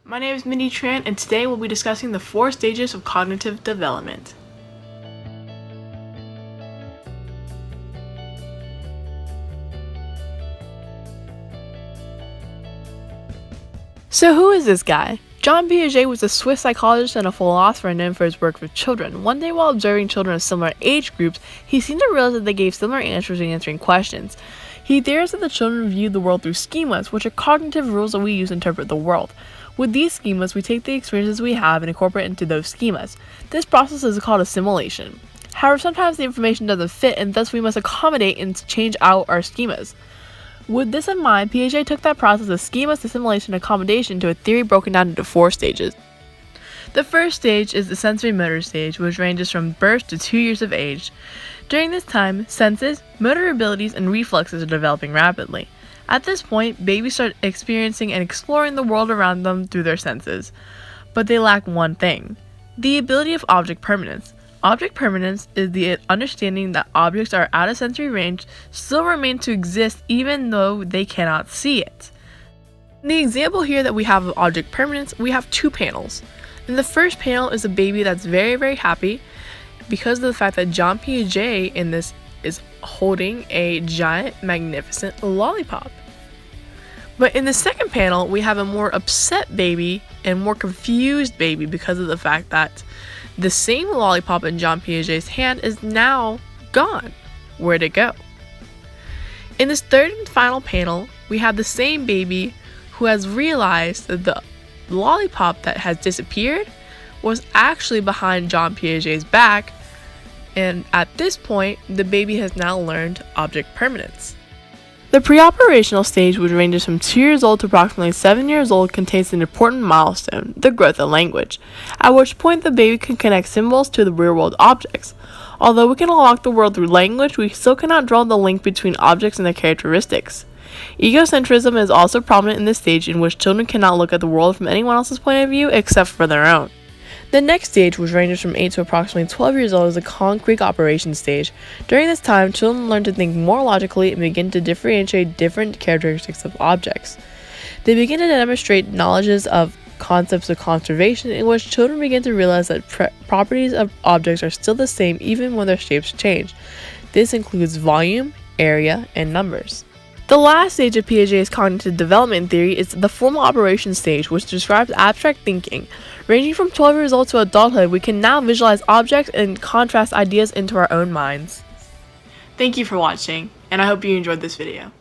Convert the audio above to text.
My name is Myndi Tran, and today we'll be discussing the 4 stages of cognitive development. So who is this guy? Jean Piaget was a Swiss psychologist and a philosopher known for his work with children. One day while observing children of similar age groups, he seemed to realize that they gave similar answers when answering questions. He theorized that the children viewed the world through schemas, which are cognitive rules that we use to interpret the world. With these schemas, we take the experiences we have and incorporate into those schemas. This process is called assimilation. However, sometimes the information doesn't fit, and thus we must accommodate and change out our schemas. With this in mind, Piaget took that process of schemas, assimilation, and accommodation to a theory broken down into 4 stages. The first stage is the sensory motor stage, which ranges from birth to 2 years of age. During this time, senses, motor abilities, and reflexes are developing rapidly. At this point, babies start experiencing and exploring the world around them through their senses. But they lack one thing: the ability of object permanence. Object permanence is the understanding that objects are out of sensory range still remain to exist even though they cannot see it. In the example here that we have of object permanence, we have 2 panels. In the first panel is a baby that's very happy because of the fact that Jean Piaget in this is holding a giant, magnificent lollipop. But in the second panel, we have a more upset baby and more confused baby because of the fact that the same lollipop in Jean Piaget's hand is now gone. Where'd it go? In this third and final panel, we have the same baby who has realized that the lollipop that has disappeared was actually behind Jean Piaget's back, and at this point, the baby has now learned object permanence. The pre-operational stage, which ranges from 2 years old to approximately 7 years old, contains an important milestone, the growth of language, at which point the baby can connect symbols to the real-world objects. Although we can unlock the world through language, we still cannot draw the link between objects and their characteristics. Egocentrism is also prominent in this stage, in which children cannot look at the world from anyone else's point of view except for their own. The next stage, which ranges from 8 to approximately 12 years old, is the concrete operation stage. During this time, children learn to think more logically and begin to differentiate different characteristics of objects. They begin to demonstrate knowledges of concepts of conservation, in which children begin to realize that properties of objects are still the same even when their shapes change. This includes volume, area, and numbers. The last stage of Piaget's cognitive development theory is the formal operation stage, which describes abstract thinking. Ranging from 12 years old to adulthood, we can now visualize objects and contrast ideas into our own minds. Thank you for watching, and I hope you enjoyed this video.